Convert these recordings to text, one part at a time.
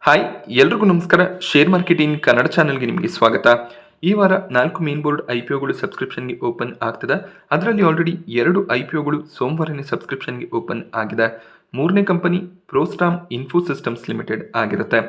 Hi ಎಲ್ರಿಗೂ ನಮಸ್ಕಾರ. Share marketing Kannada ಚಾನೆಲ್ಗೆ ನಿಮಗೆ ಸ್ವಾಗತ. ಈ ವಾರ 4 ಮೇನ್ ಬೋರ್ಡ್ IPOಗಳು ಸಬ್ಸ್ಕ್ರಿಪ್ಷನ್ಗೆ ಓಪನ್ ಆಗ್ತದೆ. ಅದರಲ್ಲಿ ಆಲ್ರೆಡಿ 2 IPOಗಳು ಸೋಮವಾರನೇ ಸಬ್ಸ್ಕ್ರಿಪ್ಷನ್ಗೆ ಓಪನ್ ಆಗಿದೆ. ಮೂರನೇ ಕಂಪನಿ ಪ್ರೋಸ್ಟಾಮ್ ಇನ್ಫೋಸಿಸ್ಟಮ್ಸ್ ಲಿಮಿಟೆಡ್ ಆಗಿರುತ್ತೆ.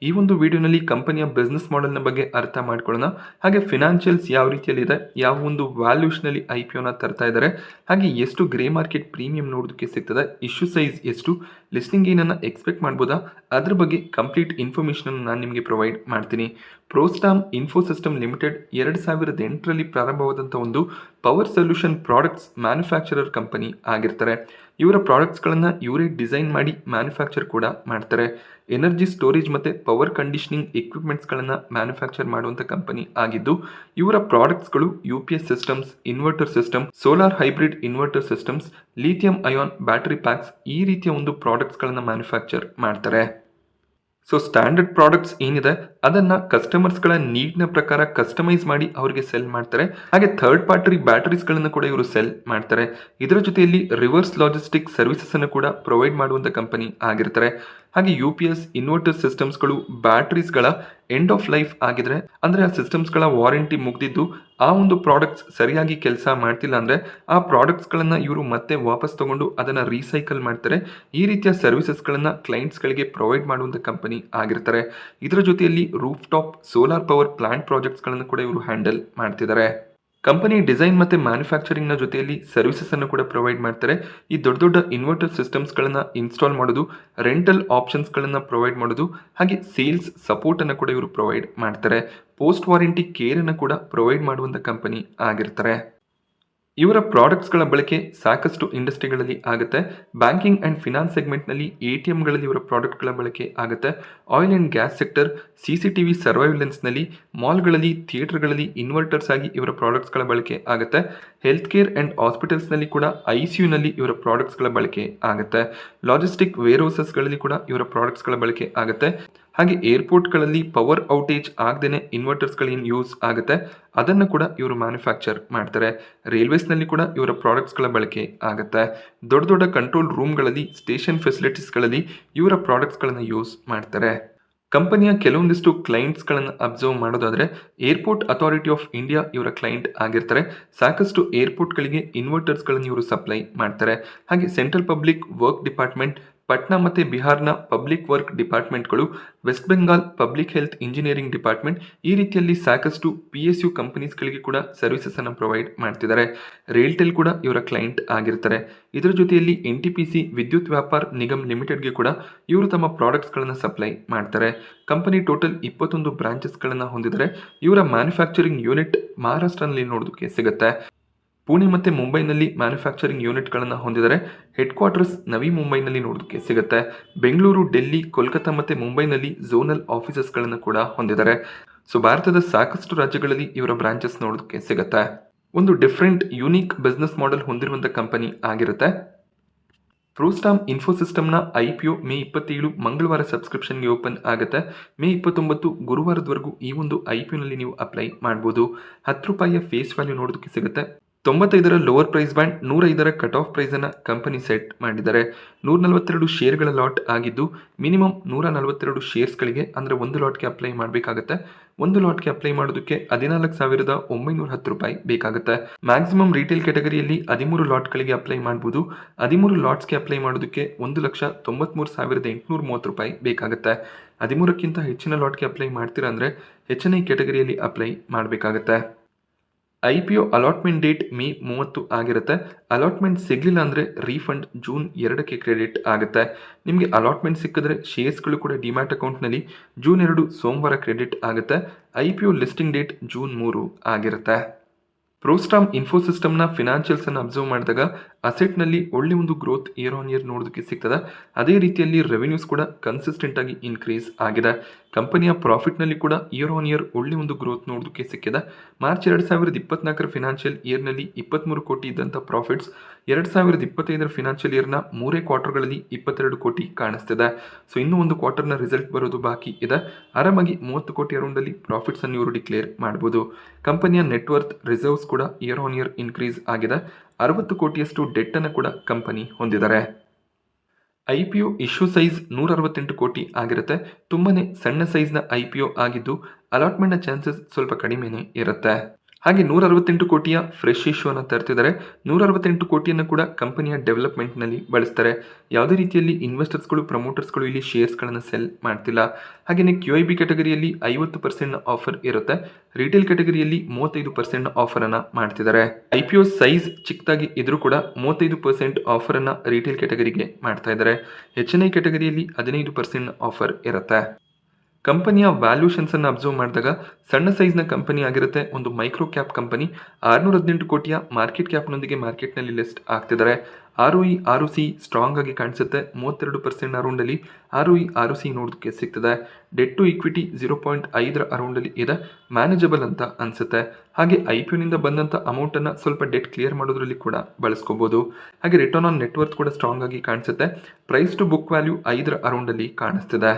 ಈ ಒಂದು ವಿಡಿಯೋನಲ್ಲಿ ಕಂಪನಿಯ ಬಿಸ್ನೆಸ್ ಮಾಡೆಲ್ನ ಬಗ್ಗೆ ಅರ್ಥ ಮಾಡ್ಕೊಳ್ಳೋಣ. ಹಾಗೆ ಫಿನಾನ್ಷಿಯಲ್ಸ್ ಯಾವ ರೀತಿಯಲ್ಲಿದೆ, ಯಾವ ಒಂದು ವ್ಯಾಲ್ಯೂಷನಲ್ಲಿ IPOನ ತರ್ತಾ ಇದ್ದಾರೆ, ಹಾಗೆ ಎಷ್ಟು ಗ್ರೇ ಮಾರ್ಕೆಟ್ ಪ್ರೀಮಿಯಂ ನೋಡೋದಕ್ಕೆ ಸಿಗ್ತದೆ, ಇಶ್ಯೂ ಸೈಜ್ ಎಷ್ಟು, ಲಿಸ್ಟಿಂಗ್ ಏನನ್ನ ಎಕ್ಸ್ಪೆಕ್ಟ್ ಮಾಡ್ಬೋದಾ, ಅದ್ರ ಬಗ್ಗೆ ಕಂಪ್ಲೀಟ್ ಇನ್ಫಾರ್ಮೇಷನ್ ನಾನು ನಿಮಗೆ ಪ್ರೊವೈಡ್ ಮಾಡ್ತೀನಿ. ಪ್ರೋಸ್ಟಾಮ್ ಇನ್ಫೋಸಿಸ್ಟಮ್ ಲಿಮಿಟೆಡ್ 2008ರಲ್ಲಿ ಪ್ರಾರಂಭವಾದಂಥ ಒಂದು power solution products manufacturer company ಆಗಿರ್ತಾರೆ. ಇವರ ಪ್ರಾಡಕ್ಟ್ಸ್ಗಳನ್ನು ಇವರೇ ಡಿಸೈನ್ ಮಾಡಿ ಮ್ಯಾನುಫ್ಯಾಕ್ಚರ್ ಕೂಡ ಮಾಡ್ತಾರೆ. ಎನರ್ಜಿ ಸ್ಟೋರೇಜ್ ಮತ್ತು ಪವರ್ ಕಂಡೀಷನಿಂಗ್ ಎಕ್ವಿಪ್ಮೆಂಟ್ಸ್ಗಳನ್ನು ಮ್ಯಾನುಫ್ಯಾಕ್ಚರ್ ಮಾಡುವಂಥ ಕಂಪನಿ ಆಗಿದ್ದು, ಇವರ ಪ್ರಾಡಕ್ಟ್ಸ್ಗಳು UPS systems, inverter system, solar hybrid inverter systems, lithium ion battery packs, ಈ ರೀತಿಯ ಒಂದು ಪ್ರಾಡಕ್ಟ್ಸ್ಗಳನ್ನು ಮ್ಯಾನುಫ್ಯಾಕ್ಚರ್ ಮಾಡ್ತಾರೆ. ಸೊ ಸ್ಟ್ಯಾಂಡರ್ಡ್ ಪ್ರಾಡಕ್ಟ್ಸ್ ಏನಿದೆ ಅದನ್ನ ಕಸ್ಟಮರ್ಸ್ಗಳ ನೀಡ್ನ ಪ್ರಕಾರ ಕಸ್ಟಮೈಸ್ ಮಾಡಿ ಅವರಿಗೆ ಸೆಲ್ ಮಾಡ್ತಾರೆ. ಹಾಗೆ ಥರ್ಡ್ ಪಾರ್ಟಿ ಬ್ಯಾಟರೀಸ್ಗಳನ್ನು ಕೂಡ ಇವರು ಸೆಲ್ ಮಾಡ್ತಾರೆ. ಇದರ ಜೊತೆಯಲ್ಲಿ ರಿವರ್ಸ್ ಲಾಜಿಸ್ಟಿಕ್ ಸರ್ವಿಸಸ್ ಅನ್ನು ಕೂಡ ಪ್ರೊವೈಡ್ ಮಾಡುವಂಥ ಕಂಪನಿ ಆಗಿರ್ತಾರೆ. ಹಾಗೆ UPS ಇನ್ವರ್ಟರ್ ಸಿಸ್ಟಮ್ಸ್ಗಳು ಬ್ಯಾಟರೀಸ್ಗಳ ಎಂಡ್ ಆಫ್ ಲೈಫ್ ಆಗಿದ್ರೆ, ಅಂದರೆ ಆ ಸಿಸ್ಟಮ್ಸ್ಗಳ ವಾರಂಟಿ ಮುಗ್ದಿದ್ದು ಆ ಒಂದು ಪ್ರಾಡಕ್ಟ್ಸ್ ಸರಿಯಾಗಿ ಕೆಲಸ ಮಾಡ್ತಿಲ್ಲ ಅಂದರೆ ಆ ಪ್ರಾಡಕ್ಟ್ಸ್ಗಳನ್ನು ಇವರು ಮತ್ತೆ ವಾಪಸ್ ತಗೊಂಡು ಅದನ್ನು ರೀಸೈಕಲ್ ಮಾಡ್ತಾರೆ. ಈ ರೀತಿಯ ಸರ್ವಿಸಸ್ಗಳನ್ನು ಕ್ಲೈಂಟ್ಸ್ಗಳಿಗೆ ಪ್ರೊವೈಡ್ ಮಾಡುವಂಥ ಕಂಪನಿ ಆಗಿರ್ತಾರೆ. ಇದರ ಜೊತೆಯಲ್ಲಿ roof top solar power plant ಪ್ರಾಜೆಕ್ಟ್ಸ್ಗಳನ್ನು ಕೂಡ ಇವರು ಹ್ಯಾಂಡಲ್ ಮಾಡ್ತಿದ್ದಾರೆ. ಕಂಪನಿ ಡಿಸೈನ್ ಮತ್ತು ಮ್ಯಾನುಫ್ಯಾಕ್ಚರಿಂಗ್ನ ಜೊತೆಯಲ್ಲಿ ಸರ್ವಿಸಸ್ ಅನ್ನು ಕೂಡ ಪ್ರೊವೈಡ್ ಮಾಡ್ತಾರೆ. ಈ ದೊಡ್ಡ ದೊಡ್ಡ ಇನ್ವರ್ಟರ್ ಸಿಸ್ಟಮ್ಸ್ಗಳನ್ನು ಇನ್ಸ್ಟಾಲ್ ಮಾಡೋದು, ರೆಂಟಲ್ ಆಪ್ಷನ್ಸ್ಗಳನ್ನು ಪ್ರೊವೈಡ್ ಮಾಡೋದು, ಹಾಗೆ ಸೇಲ್ಸ್ ಸಪೋರ್ಟನ್ನು ಕೂಡ ಇವರು ಪ್ರೊವೈಡ್ ಮಾಡ್ತಾರೆ. ಪೋಸ್ಟ್ ವಾರಂಟಿ ಕೇರನ್ನು ಕೂಡ ಪ್ರೊವೈಡ್ ಮಾಡುವಂಥ ಕಂಪನಿ ಆಗಿರ್ತಾರೆ. ಇವರ ಪ್ರಾಡಕ್ಟ್ಸ್ಗಳ ಬಳಕೆ ಸಾಕಷ್ಟು ಇಂಡಸ್ಟ್ರಿಗಳಲ್ಲಿ ಆಗುತ್ತೆ. ಬ್ಯಾಂಕಿಂಗ್ ಆ್ಯಂಡ್ ಫಿನಾನ್ಸ್ ಸೆಗ್ಮೆಂಟ್ನಲ್ಲಿ ATMಗಳಲ್ಲಿ ಇವರ ಪ್ರಾಡಕ್ಟ್ಗಳ ಬಳಕೆ ಆಗುತ್ತೆ. Oil and gas sector, CCTV ಸರ್ವೈಲೆನ್ಸ್ನಲ್ಲಿ, ಮಾಲ್ಗಳಲ್ಲಿ, ಥಿಯೇಟರ್ಗಳಲ್ಲಿ ಇನ್ವರ್ಟರ್ಸ್ ಆಗಿ ಇವರ ಪ್ರಾಡಕ್ಟ್ಸ್ಗಳ ಬಳಕೆ ಆಗುತ್ತೆ. ಹೆಲ್ತ್ ಕೇರ್ ಆ್ಯಂಡ್ ಹಾಸ್ಪಿಟಲ್ಸ್ನಲ್ಲಿ ಕೂಡ ICUನಲ್ಲಿ ಇವರ ಪ್ರಾಡಕ್ಟ್ಸ್ಗಳ ಬಳಕೆ ಆಗುತ್ತೆ. ಲಾಜಿಸ್ಟಿಕ್ ವೇರ್ಹೌಸಸ್ಗಳಲ್ಲಿ ಕೂಡ ಇವರ ಪ್ರಾಡಕ್ಟ್ಸ್ಗಳ ಬಳಕೆ ಆಗುತ್ತೆ. ಹಾಗೆ ಏರ್ಪೋರ್ಟ್ಗಳಲ್ಲಿ ಪವರ್ ಔಟೇಜ್ ಆಗದೇನೆ ಇನ್ವರ್ಟರ್ಸ್ಗಳೇನು ಯೂಸ್ ಆಗುತ್ತೆ ಅದನ್ನು ಕೂಡ ಇವರು ಮ್ಯಾನುಫ್ಯಾಕ್ಚರ್ ಮಾಡ್ತಾರೆ. ರೈಲ್ವೇಸ್ನಲ್ಲಿ ಕೂಡ ಇವರ ಪ್ರಾಡಕ್ಟ್ಸ್ಗಳ ಬಳಕೆ ಆಗುತ್ತೆ. ದೊಡ್ಡ ದೊಡ್ಡ ಕಂಟ್ರೋಲ್ ರೂಮ್ಗಳಲ್ಲಿ, ಸ್ಟೇಷನ್ ಫೆಸಿಲಿಟೀಸ್ಗಳಲ್ಲಿ ಇವರ ಪ್ರಾಡಕ್ಟ್ಸ್ಗಳನ್ನು ಯೂಸ್ ಮಾಡ್ತಾರೆ. ಕಂಪನಿಯ ಕೆಲವೊಂದಿಷ್ಟು ಕ್ಲೈಂಟ್ಸ್ಗಳನ್ನು ಅಬ್ಸರ್ವ್ ಮಾಡೋದಾದರೆ, ಏರ್ಪೋರ್ಟ್ ಅಥಾರಿಟಿ ಆಫ್ ಇಂಡಿಯಾ ಇವರ ಕ್ಲೈಂಟ್ ಆಗಿರ್ತಾರೆ. ಸಾಕಷ್ಟು ಏರ್ಪೋರ್ಟ್ಗಳಿಗೆ ಇನ್ವರ್ಟರ್ಸ್ಗಳನ್ನು ಇವರು ಸಪ್ಲೈ ಮಾಡ್ತಾರೆ. ಹಾಗೆ central public work department, Patna ಮತ್ತು ಬಿಹಾರ್ನ ಪಬ್ಲಿಕ್ ವರ್ಕ್ ಡಿಪಾರ್ಟ್ಮೆಂಟ್ಗಳು, West Bengal public health engineering department, ಈ ರೀತಿಯಲ್ಲಿ ಸಾಕಷ್ಟು PSU ಕಂಪನೀಸ್ಗಳಿಗೆ ಕೂಡ ಸರ್ವಿಸಸ್ ಅನ್ನು ಪ್ರೊವೈಡ್ ಮಾಡ್ತಿದ್ದಾರೆ. ರೇಲ್ಟೆಲ್ ಕೂಡ ಇವರ ಕ್ಲೈಂಟ್ ಆಗಿರ್ತಾರೆ. ಇದರ ಜೊತೆಯಲ್ಲಿ NTPC ವಿದ್ಯುತ್ ವ್ಯಾಪಾರ್ ನಿಗಮ್ ಲಿಮಿಟೆಡ್ಗೆ ಕೂಡ ಇವರು ತಮ್ಮ ಪ್ರಾಡಕ್ಟ್ಸ್ಗಳನ್ನು ಸಪ್ಲೈ ಮಾಡ್ತಾರೆ. ಕಂಪನಿ ಟೋಟಲ್ 21 ಬ್ರಾಂಚಸ್ಗಳನ್ನು ಹೊಂದಿದ್ದಾರೆ. ಇವರ ಮ್ಯಾನುಫ್ಯಾಕ್ಚರಿಂಗ್ ಯೂನಿಟ್ ಮಹಾರಾಷ್ಟ್ರನಲ್ಲಿ ನೋಡೋದಕ್ಕೆ ಸಿಗುತ್ತೆ. ಪುಣೆ ಮತ್ತು ಮುಂಬೈನಲ್ಲಿ ಮ್ಯಾನುಫ್ಯಾಕ್ಚರಿಂಗ್ ಯೂನಿಟ್ಗಳನ್ನು ಹೊಂದಿದ್ದಾರೆ. ಹೆಡ್ ಕ್ವಾರ್ಟರ್ಸ್ ನವಿ ಮುಂಬೈನಲ್ಲಿ ನೋಡೋದಕ್ಕೆ ಸಿಗುತ್ತೆ. ಬೆಂಗಳೂರು, ಡೆಲ್ಲಿ, ಕೋಲ್ಕತ್ತಾ ಮತ್ತು ಮುಂಬೈನಲ್ಲಿ ಝೋನಲ್ ಆಫೀಸಸ್ಗಳನ್ನು ಕೂಡ ಹೊಂದಿದ್ದಾರೆ. ಸೊ ಭಾರತದ ಸಾಕಷ್ಟು ರಾಜ್ಯಗಳಲ್ಲಿ ಇವರ ಬ್ರಾಂಚಸ್ ನೋಡೋದಕ್ಕೆ ಸಿಗುತ್ತೆ. ಒಂದು ಡಿಫ್ರೆಂಟ್ ಯುನೀಕ್ ಬಿಸ್ನೆಸ್ ಮಾಡೆಲ್ ಹೊಂದಿರುವಂಥ ಕಂಪನಿ ಆಗಿರುತ್ತೆ. ಪ್ರೋಸ್ಟಾಮ್ ಇನ್ಫೋಸಿಸ್ಟಮ್ನ IPO ಮೇ 27 ಮಂಗಳವಾರ ಸಬ್ಸ್ಕ್ರಿಪ್ಷನ್ಗೆ ಓಪನ್ ಆಗುತ್ತೆ. ಮೇ 29 ಗುರುವಾರದವರೆಗೂ ಈ ಒಂದು IPOನಲ್ಲಿ ನೀವು ಅಪ್ಲೈ ಮಾಡ್ಬೋದು. ₹10 ಫೇಸ್ ವ್ಯಾಲ್ಯೂ ನೋಡೋದಕ್ಕೆ ಸಿಗುತ್ತೆ. 95ರ ಲೋವರ್ ಪ್ರೈಸ್ ಬ್ಯಾಂಡ್, 105ರ ಕಟ್ ಆಫ್ ಪ್ರೈಸನ್ನು ಕಂಪನಿ ಸೆಟ್ ಮಾಡಿದ್ದಾರೆ. 142 ಶೇರ್ಗಳ ಲಾಟ್ ಆಗಿದ್ದು ಮಿನಿಮಮ್ 142 ಶೇರ್ಸ್ಗಳಿಗೆ, ಅಂದರೆ ಒಂದು ಲಾಟ್ಗೆ ಅಪ್ಲೈ ಮಾಡಬೇಕಾಗುತ್ತೆ. ಒಂದು ಲಾಟ್ಗೆ ಅಪ್ಲೈ ಮಾಡೋದಕ್ಕೆ ₹14,910 ಬೇಕಾಗುತ್ತೆ. ಮ್ಯಾಕ್ಸಿಮಮ್ ರಿಟೇಲ್ ಕ್ಯಾಟಗರಿಯಲ್ಲಿ 13 ಲಾಟ್ಗಳಿಗೆ ಅಪ್ಲೈ ಮಾಡ್ಬೋದು. 13 ಲಾಟ್ಸ್ಗೆ ಅಪ್ಲೈ ಮಾಡೋದಕ್ಕೆ ₹1,93,830 ಬೇಕಾಗುತ್ತೆ. 13ಕ್ಕಿಂತ ಹೆಚ್ಚಿನ ಲಾಟ್ಗೆ ಅಪ್ಲೈ ಮಾಡ್ತೀರಾ ಅಂದರೆ HNI ಕ್ಯಾಟಗರಿಯಲ್ಲಿ ಅಪ್ಲೈ ಮಾಡಬೇಕಾಗತ್ತೆ. IPO ಅಲಾಟ್ಮೆಂಟ್ ಡೇಟ್ ಮೇ 30 ಆಗಿರುತ್ತೆ. ಅಲಾಟ್ಮೆಂಟ್ ಸಿಗಲಿಲ್ಲ ಅಂದರೆ ರೀಫಂಡ್ ಜೂನ್ 2ಕ್ಕೆ ಕ್ರೆಡಿಟ್ ಆಗುತ್ತೆ. ನಿಮಗೆ ಅಲಾಟ್ಮೆಂಟ್ ಸಿಕ್ಕಿದ್ರೆ ಶೇರ್ಸ್ಗಳು ಕೂಡ ಡಿಮ್ಯಾಟ್ ಅಕೌಂಟ್ನಲ್ಲಿ ಜೂನ್ 2 ಸೋಮವಾರ ಕ್ರೆಡಿಟ್ ಆಗುತ್ತೆ. IPO ಲಿಸ್ಟಿಂಗ್ ಡೇಟ್ ಜೂನ್ 3 ಆಗಿರುತ್ತೆ. ಪ್ರೋಸ್ಟಾಮ್ ಇನ್ಫೋಸಿಸ್ಟಮ್ನ ಫಿನಾನ್ಷಿಯಲ್ಸನ್ನು ಅಬ್ಸರ್ವ್ ಮಾಡಿದಾಗ ಅಸೆಟ್ನಲ್ಲಿ ಒಳ್ಳೆ ಒಂದು ಗ್ರೋತ್ ಇಯರ್ ಆನ್ ಇಯರ್ ನೋಡೋದಕ್ಕೆ ಸಿಗ್ತದೆ. ಅದೇ ರೀತಿಯಲ್ಲಿ ರೆವೆನ್ಯೂಸ್ ಕೂಡ ಕನ್ಸಿಸ್ಟೆಂಟ್ ಆಗಿ ಇನ್ಕ್ರೀಸ್ ಆಗಿದೆ. ಕಂಪನಿಯ ಪ್ರಾಫಿಟ್ನಲ್ಲಿ ಕೂಡ ಇಯರ್ ಆನ್ ಇಯರ್ ಒಳ್ಳೆ ಒಂದು ಗ್ರೋತ್ ನೋಡೋದಕ್ಕೆ ಸಿಕ್ಕಿದೆ. ಮಾರ್ಚ್ 2024ರ ಫಿನಾನ್ಷಿಯಲ್ ಇಯರ್ನಲ್ಲಿ 23 ಕೋಟಿ ಇದ್ದಂಥ ಪ್ರಾಫಿಟ್ಸ್ 2025ರ ಫಿನಾನ್ಷಿಯಲ್ ಇಯರ್ನ 3 ಕ್ವಾರ್ಟರ್ಗಳಲ್ಲಿ 22 ಕೋಟಿ ಕಾಣಿಸ್ತಿದೆ. ಸೊ ಇನ್ನೂ ಒಂದು ಕ್ವಾರ್ಟರ್ನ ರಿಸಲ್ಟ್ ಬರೋದು ಬಾಕಿ ಇದೆ. ಆರಾಮಾಗಿ 30 ಕೋಟಿ ಅರೌಂಡಲ್ಲಿ ಪ್ರಾಫಿಟ್ಸನ್ನು ಇವರು ಡಿಕ್ಲೇರ್ ಮಾಡ್ಬೋದು. ಕಂಪನಿಯ ನೆಟ್ವರ್ತ್ ರಿಸರ್ವ್ಸ್ ಕೂಡ ಇಯರ್ ಆನ್ ಇಯರ್ ಇನ್ಕ್ರೀಸ್ ಆಗಿದೆ. 60 ಕೋಟಿಯಷ್ಟು ಡೆಟ್ಟನ್ನು ಕೂಡ ಕಂಪನಿ ಹೊಂದಿದ್ದಾರೆ. IPO ಇಶ್ಯೂ ಸೈಜ್ 168 ಕೋಟಿ ಆಗಿರುತ್ತೆ. ತುಂಬಾನೇ ಸಣ್ಣ ಸೈಜ್ನ IPO ಆಗಿದ್ದು ಅಲಾಟ್ಮೆಂಟ್ನ ಚಾನ್ಸಸ್ ಸ್ವಲ್ಪ ಕಡಿಮೆನೇ ಇರುತ್ತೆ. ಹಾಗೆ 168 ಕೋಟಿಯ ಫ್ರೆಶ್ ಇಶ್ಯೂ ಅನ್ನು ತರ್ತಿದ್ದಾರೆ. 168 ಕೋಟಿಯನ್ನು ಕೂಡ ಕಂಪನಿಯ ಡೆವಲಪ್ಮೆಂಟ್ನಲ್ಲಿ ಬಳಸ್ತಾರೆ. ಯಾವುದೇ ರೀತಿಯಲ್ಲಿ ಇನ್ವೆಸ್ಟರ್ಸ್ಗಳು ಪ್ರಮೋಟರ್ಸ್ಗಳು ಇಲ್ಲಿ ಶೇರ್ಸ್ಗಳನ್ನು ಸೆಲ್ ಮಾಡ್ತಿಲ್ಲ. ಹಾಗೆಯೇ QIB ಕ್ಯಾಟಗರಿಯಲ್ಲಿ 50% ಆಫರ್ ಇರುತ್ತೆ. ರಿಟೇಲ್ ಕ್ಯಾಟಗರಿಯಲ್ಲಿ 35% ಆಫರ್ ಅನ್ನ ಮಾಡ್ತಿದ್ದಾರೆ. IPO ಸೈಜ್ ಚಿಕ್ಕದಾಗಿ ಇದ್ರೂ ಕೂಡ 35% ಆಫರ್ ಅನ್ನ ರಿಟೇಲ್ ಕ್ಯಾಟಗರಿಗೆ ಮಾಡ್ತಾ ಇದ್ದಾರೆ. HNI ಕ್ಯಾಟಗರಿಯಲ್ಲಿ 15% ಆಫರ್ ಇರುತ್ತೆ. ಕಂಪನಿಯ ವ್ಯಾಲ್ಯೂಷನ್ಸ್ ಅನ್ನು ಅಬ್ಸರ್ವ್ ಮಾಡಿದಾಗ ಸಣ್ಣ ಸೈಜ್ನ ಕಂಪನಿ ಆಗಿರುತ್ತೆ. ಒಂದು ಮೈಕ್ರೋ ಕ್ಯಾಪ್ ಕಂಪನಿ 618 ಕೋಟಿಯ ಮಾರ್ಕೆಟ್ ಕ್ಯಾಪ್ನೊಂದಿಗೆ ಮಾರ್ಕೆಟ್ನಲ್ಲಿ ಲಿಸ್ಟ್ ಆಗ್ತಿದ್ದಾರೆ. ROE ROC ಸ್ಟ್ರಾಂಗ್ ಆಗಿ ಕಾಣಿಸುತ್ತೆ. 32% ಅರೌಂಡಲ್ಲಿ ROE ROC ನೋಡೋದಕ್ಕೆ ಸಿಗ್ತದೆ. ಡೆಟ್ ಟು ಇಕ್ವಿಟಿ 0.5 ಅರೌಂಡಲ್ಲಿ ಇದೆ. ಮ್ಯಾನೇಜಬಲ್ ಅಂತ ಅನಿಸುತ್ತೆ. ಹಾಗೆ IPOನಿಂದ ಬಂದಂಥ ಅಮೌಂಟನ್ನು ಸ್ವಲ್ಪ ಡೆಟ್ ಕ್ಲಿಯರ್ ಮಾಡೋದ್ರಲ್ಲಿ ಕೂಡ ಬಳಸ್ಕೋಬೋದು. ಹಾಗೆ ರಿಟರ್ನ್ ಆನ್ ನೆಟ್ವರ್ತ್ ಕೂಡ ಸ್ಟ್ರಾಂಗ್ ಆಗಿ ಕಾಣಿಸುತ್ತೆ. ಪ್ರೈಸ್ ಟು ಬುಕ್ ವ್ಯಾಲ್ಯೂ 5 ಅರೌಂಡಲ್ಲಿ ಕಾಣಿಸ್ತಿದೆ.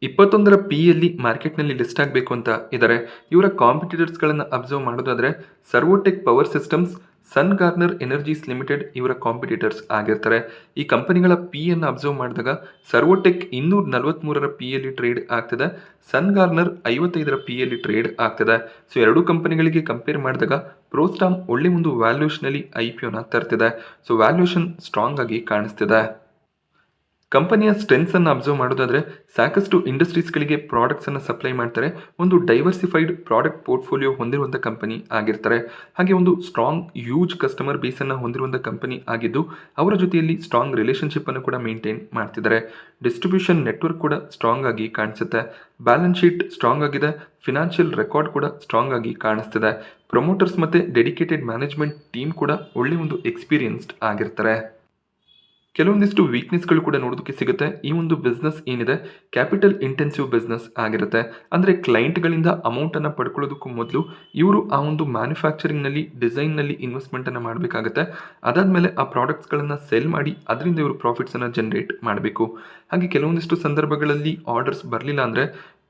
21 PEಯಲ್ಲಿ ಮಾರ್ಕೆಟ್ನಲ್ಲಿ ಲಿಸ್ಟ್ ಆಗಬೇಕು ಅಂತ ಇದ್ದಾರೆ. ಇವರ ಕಾಂಪಿಟೇಟರ್ಸ್ಗಳನ್ನು ಅಬ್ಸರ್ವ್ ಮಾಡೋದಾದರೆ ಸರ್ವೋಟೆಕ್ ಪವರ್ ಸಿಸ್ಟಮ್ಸ್, ಸನ್ ಗಾರ್ನರ್ ಎನರ್ಜೀಸ್ ಲಿಮಿಟೆಡ್ ಇವರ ಕಾಂಪಿಟೇಟರ್ಸ್ ಆಗಿರ್ತಾರೆ. ಈ ಕಂಪನಿಗಳ PEಯನ್ನು ಅಬ್ಸರ್ವ್ ಮಾಡಿದಾಗ ಸರ್ವೋಟೆಕ್ 243 PEಯಲ್ಲಿ ಟ್ರೇಡ್ ಆಗ್ತದೆ. ಸನ್ ಗಾರ್ನರ್ 55 PEಯಲ್ಲಿ ಟ್ರೇಡ್ ಆಗ್ತದೆ. ಸೊ ಎರಡೂ ಕಂಪನಿಗಳಿಗೆ ಕಂಪೇರ್ ಮಾಡಿದಾಗ ಪ್ರೋಸ್ಟಾಮ್ ಒಳ್ಳೆ ಒಂದು ವ್ಯಾಲ್ಯೂಷನಲ್ಲಿ IPOನ ತರ್ತಿದೆ. ಸೊ ವ್ಯಾಲ್ಯೂಷನ್ ಸ್ಟ್ರಾಂಗ್ ಆಗಿ ಕಾಣಿಸ್ತಿದೆ. ಕಂಪನಿಯ ಸ್ಟ್ರೆಂತ್ಸ್ ಅನ್ನು ಅಬ್ಸರ್ವ್ ಮಾಡೋದಾದರೆ ಸಾಕಷ್ಟು ಇಂಡಸ್ಟ್ರೀಸ್ಗಳಿಗೆ ಪ್ರಾಡಕ್ಟ್ಸನ್ನು ಸಪ್ಲೈ ಮಾಡ್ತಾರೆ. ಒಂದು ಡೈವರ್ಸಿಫೈಡ್ ಪ್ರಾಡಕ್ಟ್ ಪೋರ್ಟ್ಫೋಲಿಯೋ ಹೊಂದಿರುವಂಥ ಕಂಪನಿ ಆಗಿರ್ತಾರೆ. ಹಾಗೆ ಒಂದು ಸ್ಟ್ರಾಂಗ್ ಹ್ಯೂಜ್ ಕಸ್ಟಮರ್ ಬೇಸನ್ನು ಹೊಂದಿರುವಂಥ ಕಂಪನಿ ಆಗಿದ್ದು ಅವರ ಜೊತೆಯಲ್ಲಿ ಸ್ಟ್ರಾಂಗ್ ರಿಲೇಷನ್ಶಿಪ್ಪನ್ನು ಕೂಡ ಮೇಂಟೈನ್ ಮಾಡ್ತಿದ್ದಾರೆ. ಡಿಸ್ಟ್ರಿಬ್ಯೂಷನ್ ನೆಟ್ವರ್ಕ್ ಕೂಡ ಸ್ಟ್ರಾಂಗ್ ಆಗಿ ಕಾಣಿಸುತ್ತೆ. ಬ್ಯಾಲೆನ್ಸ್ ಶೀಟ್ ಸ್ಟ್ರಾಂಗ್ ಆಗಿದೆ. ಫಿನಾನ್ಷಿಯಲ್ ರೆಕಾರ್ಡ್ ಕೂಡ ಸ್ಟ್ರಾಂಗ್ ಆಗಿ ಕಾಣಿಸ್ತಿದೆ. ಪ್ರಮೋಟರ್ಸ್ ಮತ್ತು ಡೆಡಿಕೇಟೆಡ್ ಮ್ಯಾನೇಜ್ಮೆಂಟ್ ಟೀಮ್ ಕೂಡ ಒಳ್ಳೆ ಒಂದು ಎಕ್ಸ್ಪೀರಿಯನ್ಸ್ಡ್ ಆಗಿರ್ತಾರೆ. ಕೆಲವೊಂದಿಷ್ಟು ವೀಕ್ನೆಸ್ಗಳು ಕೂಡ ನೋಡೋದಕ್ಕೆ ಸಿಗುತ್ತೆ. ಈ ಒಂದು ಬಿಸ್ನೆಸ್ ಏನಿದೆ ಕ್ಯಾಪಿಟಲ್ ಇಂಟೆನ್ಸಿವ್ ಬಿಸ್ನೆಸ್ ಆಗಿರುತ್ತೆ. ಅಂದರೆ ಕ್ಲೈಂಟ್ಗಳಿಂದ ಅಮೌಂಟನ್ನು ಪಡ್ಕೊಳ್ಳೋದಕ್ಕೂ ಮೊದಲು ಇವರು ಆ ಒಂದು ಮ್ಯಾನುಫ್ಯಾಕ್ಚರಿಂಗ್ನಲ್ಲಿ ಡಿಸೈನ್ನಲ್ಲಿ ಇನ್ವೆಸ್ಟ್ಮೆಂಟನ್ನು ಮಾಡಬೇಕಾಗುತ್ತೆ. ಅದಾದಮೇಲೆ ಆ ಪ್ರಾಡಕ್ಟ್ಸ್ಗಳನ್ನು ಸೆಲ್ ಮಾಡಿ ಅದರಿಂದ ಇವರು ಪ್ರಾಫಿಟ್ಸನ್ನು ಜನರೇಟ್ ಮಾಡಬೇಕು. ಹಾಗೆ ಕೆಲವೊಂದಿಷ್ಟು ಸಂದರ್ಭಗಳಲ್ಲಿ ಆರ್ಡರ್ಸ್ ಬರಲಿಲ್ಲ ಅಂದರೆ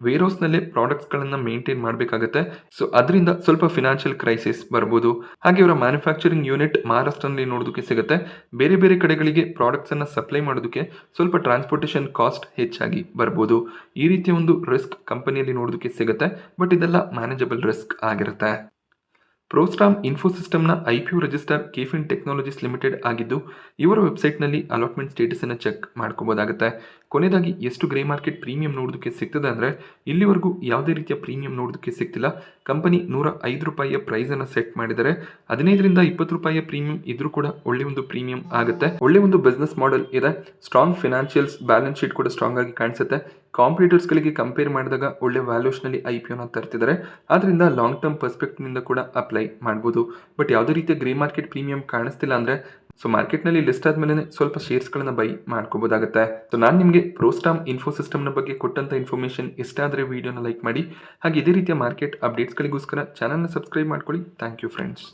ವೇರ್ಹೌಸ್ನಲ್ಲೇ ಪ್ರಾಡಕ್ಟ್ಸ್ಗಳನ್ನು ಮೇಂಟೈನ್ ಮಾಡಬೇಕಾಗುತ್ತೆ. ಸೊ ಅದರಿಂದ ಸ್ವಲ್ಪ ಫಿನಾನ್ಷಿಯಲ್ ಕ್ರೈಸಿಸ್ ಬರ್ಬೋದು. ಹಾಗೆ ಇವರ ಮ್ಯಾನುಫ್ಯಾಕ್ಚರಿಂಗ್ ಯೂನಿಟ್ ಮಹಾರಾಷ್ಟ್ರನಲ್ಲಿ ನೋಡೋದಕ್ಕೆ ಸಿಗುತ್ತೆ. ಬೇರೆ ಬೇರೆ ಕಡೆಗಳಿಗೆ ಪ್ರಾಡಕ್ಟ್ಸನ್ನು ಸಪ್ಲೈ ಮಾಡೋದಕ್ಕೆ ಸ್ವಲ್ಪ ಟ್ರಾನ್ಸ್ಪೋರ್ಟೇಷನ್ ಕಾಸ್ಟ್ ಹೆಚ್ಚಾಗಿ ಬರ್ಬೋದು. ಈ ರೀತಿಯ ಒಂದು ರಿಸ್ಕ್ ಕಂಪನಿಯಲ್ಲಿ ನೋಡೋದಕ್ಕೆ ಸಿಗುತ್ತೆ. ಬಟ್ ಇದೆಲ್ಲ ಮ್ಯಾನೇಜಬಲ್ ರಿಸ್ಕ್ ಆಗಿರುತ್ತೆ. ಪ್ರೋಸ್ಟಾಮ್ ಇನ್ಫೋಸಿಸ್ಟಮ್ನ IPO register caffeine technologies limited ಆಗಿದ್ದು ಇವರ ವೆಬ್ಸೈಟ್ನಲ್ಲಿ ಅಲಾಟ್ಮೆಂಟ್ ಸ್ಟೇಟಸನ್ನು ಚೆಕ್ ಮಾಡ್ಕೋಬೋದಾಗುತ್ತೆ. ಕೊನೆಯದಾಗಿ ಎಷ್ಟು ಗ್ರೇ ಮಾರ್ಕೆಟ್ ಪ್ರೀಮಿಯಂ ನೋಡೋದಕ್ಕೆ ಸಿಗ್ತದೆ ಅಂದರೆ ಇಲ್ಲಿವರೆಗೂ ಯಾವುದೇ ರೀತಿಯ ಪ್ರೀಮಿಯಂ ನೋಡೋದಕ್ಕೆ ಸಿಗ್ತಿಲ್ಲ. ಕಂಪನಿ ₹105 ಪ್ರೈಸನ್ನು ಸೆಟ್ ಮಾಡಿದ್ದಾರೆ. 15ರಿಂದ 20 ರೂಪಾಯಿಯ ಪ್ರೀಮಿಯಂ ಇದ್ರೂ ಕೂಡ ಒಳ್ಳೆ ಒಂದು ಪ್ರೀಮಿಯಂ ಆಗುತ್ತೆ. ಒಳ್ಳೆ ಒಂದು ಬಿಸ್ನೆಸ್ ಮಾಡೆಲ್ ಇದೆ. ಸ್ಟ್ರಾಂಗ್ ಫಿನಾನ್ಷಿಯಲ್ಸ್, ಬ್ಯಾಲೆನ್ಸ್ ಶೀಟ್ ಕೂಡ ಸ್ಟ್ರಾಂಗ್ ಆಗಿ ಕಾಣಿಸುತ್ತೆ. ಕಾಂಪಿಟೇಟರ್ಸ್ಗಳಿಗೆ ಕಂಪೇರ್ ಮಾಡಿದಾಗ ಒಳ್ಳೆ ವ್ಯಾಲ್ಯೂಷನಲ್ಲಿ IPOನ ತರ್ತಿದ್ದಾರೆ. ಆದ್ದರಿಂದ ಲಾಂಗ್ ಟರ್ಮ್ ಪರ್ಸ್ಪೆಕ್ಟಿವ್ನಿಂದ ಕೂಡ ಅಪ್ಲೈ ಮಾಡ್ಬೋದು. ಬಟ್ ಯಾವುದೇ ರೀತಿಯ ಗ್ರೇ ಮಾರ್ಕೆಟ್ ಪ್ರೀಮಿಯಂ ಕಾಣಿಸ್ತಿಲ್ಲ ಅಂದರೆ ಸೊ ಮಾರ್ಕೆಟ್ನಲ್ಲಿ ಲಿಸ್ಟ್ ಆದಮೇಲೆ ಸ್ವಲ್ಪ ಶೇರ್ಸ್ಗಳನ್ನು ಬೈ ಮಾಡ್ಕೋಬೋದಾಗುತ್ತೆ. ಸೊ ನಾನು ನಿಮಗೆ ಪ್ರೋಸ್ಟಾಮ್ ಇನ್ಫೋಸಿಸ್ಟಮ್ನ ಬಗ್ಗೆ ಕೊಟ್ಟಂಥ ಇನ್ಫಾರ್ಮೇಷನ್ ಇಷ್ಟ ಆದರೆ ವಿಡಿಯೋನ ಲೈಕ್ ಮಾಡಿ. ಹಾಗೆ ಇದೇ ರೀತಿಯ ಮಾರ್ಕೆಟ್ ಅಪ್ಡೇಟ್ಸ್ಗಳಿಗೋಸ್ಕರ ಚಾನಲ್ನ ಸಬ್ಸ್ಕ್ರೈಬ್ ಮಾಡ್ಕೊಳ್ಳಿ. Thank you friends.